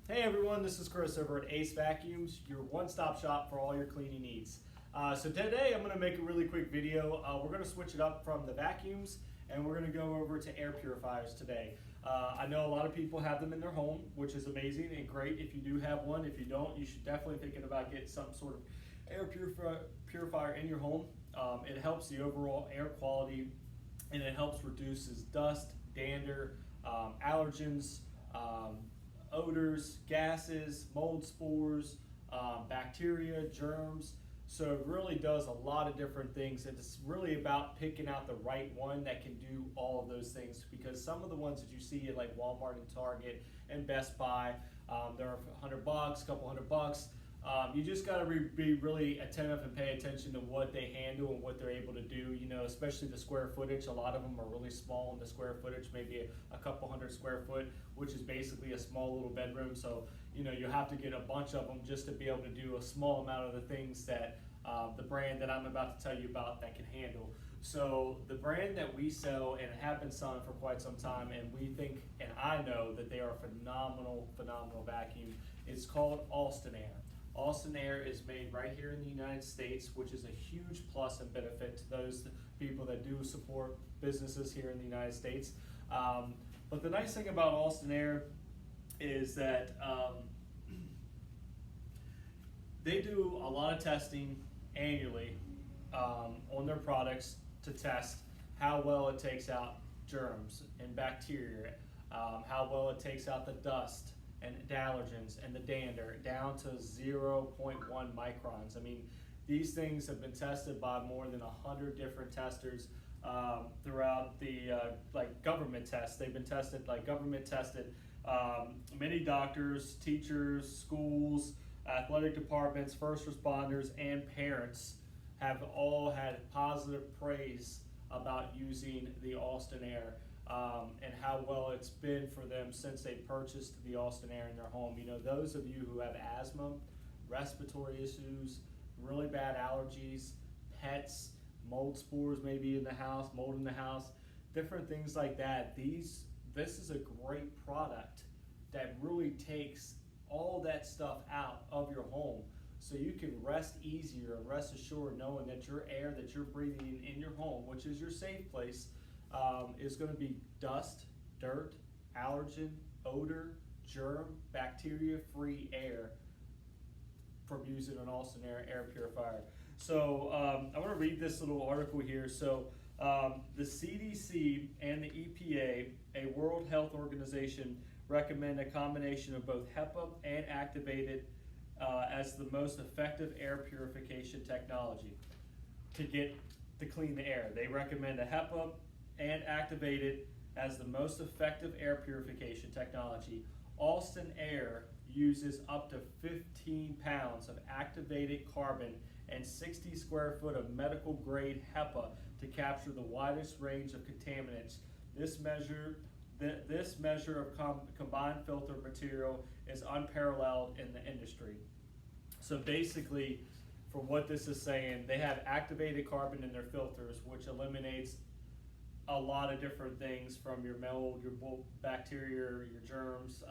Hey everyone, this is Chris over at Acevacuums, your one-stop shop for all your cleaning needs. So today I'm going to make a really quick video. We're going to switch it up from the vacuums and we're going to go over to air purifiers today. I know a lot of people have them in their home, which is amazing and great if you do have one. If you don't, you should definitely think about getting some sort of air purifier in your home. It helps the overall air quality and it helps reduces dust, dander, allergens, odors, gases, mold spores, bacteria, germs. So it really does a lot of different things. It's really about picking out the right one that can do all of those things, because some of the ones that you see at like Walmart and Target and Best Buy, they're $100, a couple $100. You just got to be really attentive and pay attention to what they handle and what they're able to do, you know, especially the square footage. A lot of them are really small in the square footage, maybe a couple hundred square foot, which is basically a small little bedroom. So, you know, you have to get a bunch of them just to be able to do a small amount of the things that the brand that I'm about to tell you about that can handle. So the brand that we sell and have been selling for quite some time, and we think, and I know that they are a phenomenal vacuum, is called Austin Air. Austin Air is made right here in the United States, which is a huge plus and benefit to those people that do support businesses here in the United States. But the nice thing about Austin Air is that they do a lot of testing annually on their products to test how well it takes out germs and bacteria, how well it takes out the dust and allergens and the dander down to 0.1 microns. I mean, these things have been tested by more than 100 different testers throughout the like government tests. They've been tested, like government tested. Many doctors, teachers, schools, athletic departments, first responders, and parents have all had positive praise about using the Austin Air. And how well it's been for them since they purchased the Austin Air in their home. You know, those of you who have asthma, respiratory issues, really bad allergies, pets, mold spores maybe in the house, mold in the house, different things like that. This is a great product that really takes all that stuff out of your home, so you can rest easier and rest assured knowing that your air that you're breathing in your home, which is your safe place, is going to be dust, dirt, allergen, odor, germ, bacteria-free air from using an Austin Air Purifier. So I want to read this little article here. So the CDC and the EPA, a World Health Organization, recommend a combination of both HEPA and activated as the most effective air purification technology to clean the air. They recommend a HEPA and activated as the most effective air purification technology. Austin Air uses up to 15 pounds of activated carbon and 60 square foot of medical-grade HEPA to capture the widest range of contaminants. This measure of combined filter material is unparalleled in the industry. So basically, for what this is saying, they have activated carbon in their filters, which eliminates a lot of different things from your mold, your bacteria, your germs,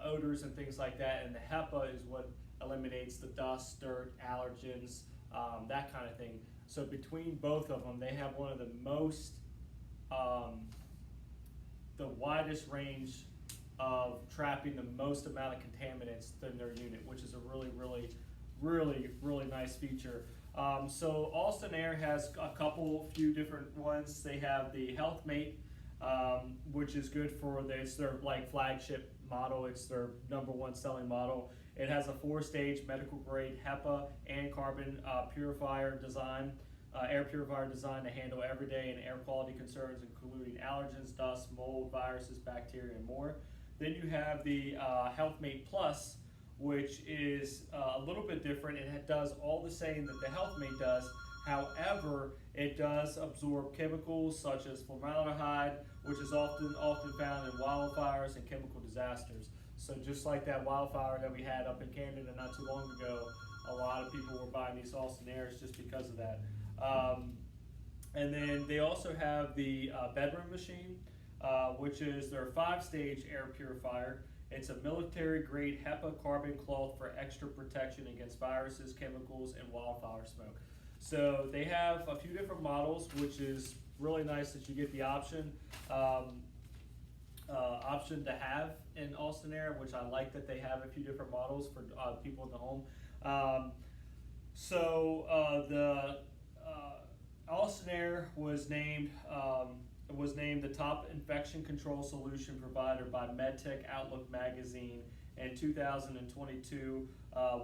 odors and things like that. And the HEPA is what eliminates the dust, dirt, allergens, that kind of thing. So between both of them, they have one of the most, the widest range of trapping the most amount of contaminants in their unit, which is a really nice feature. So Austin Air has a few different ones. They have the HealthMate, which is good for it's their like flagship model. It's their #1 selling model. It has a 4-stage medical grade HEPA and carbon purifier design, air purifier design to handle everyday and air quality concerns, including allergens, dust, mold, viruses, bacteria, and more. Then you have the HealthMate Plus, which is a little bit different. It does all the same that the HealthMate does. However, it does absorb chemicals such as formaldehyde, which is often found in wildfires and chemical disasters. So just like that wildfire that we had up in Canada not too long ago, a lot of people were buying these Austin Airs just because of that. And then they also have the bedroom machine, which is their 5-stage air purifier. It's a military-grade HEPA carbon cloth for extra protection against viruses, chemicals, and wildfire smoke. So they have a few different models, which is really nice that you get the option to have in Austin Air, which I like that they have a few different models for people in the home. The Austin Air was named the top infection control solution provider by MedTech Outlook magazine in 2022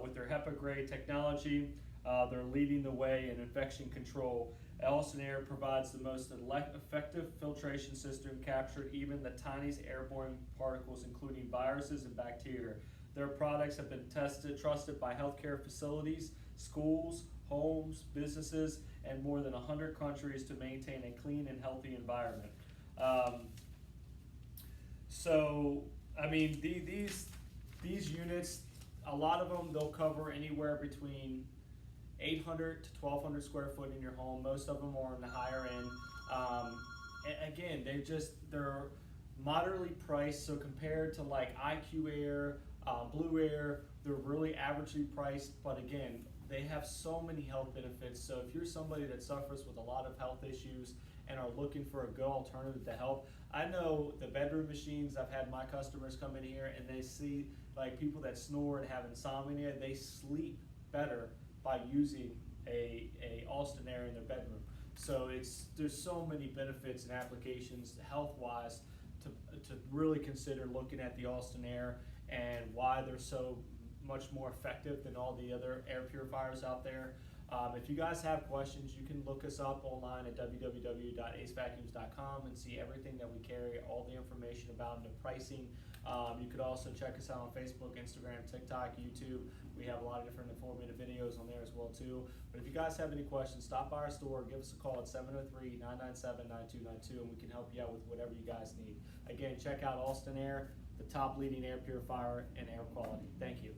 with their HEPA grade technology. They're leading the way in infection control. Austin Air provides the most effective filtration system, captured even the tiniest airborne particles, including viruses and bacteria. Their products have been trusted by healthcare facilities, schools, homes, businesses, and more than 100 countries to maintain a clean and healthy environment. These units, a lot of them, they'll cover anywhere between 800 to 1,200 square foot in your home. Most of them are on the higher end. Again, they're moderately priced, so compared to like IQ Air, Blue Air, they're really averagely priced, but again, they have so many health benefits. So if you're somebody that suffers with a lot of health issues and are looking for a good alternative to health, I know the bedroom machines, I've had my customers come in here and they see like people that snore and have insomnia, they sleep better by using a Austin Air in their bedroom. So there's so many benefits and applications health-wise to really consider looking at the Austin Air and why they're so much more effective than all the other air purifiers out there. If you guys have questions, you can look us up online at www.acevacuums.com and see everything that we carry, all the information about the pricing. You could also check us out on Facebook, Instagram, TikTok, YouTube. We have a lot of different informative videos on there as well too. But if you guys have any questions, stop by our store, give us a call at 703-997-9292, and we can help you out with whatever you guys need. Again, check out Austin Air, the top leading air purifier in air quality. Thank you.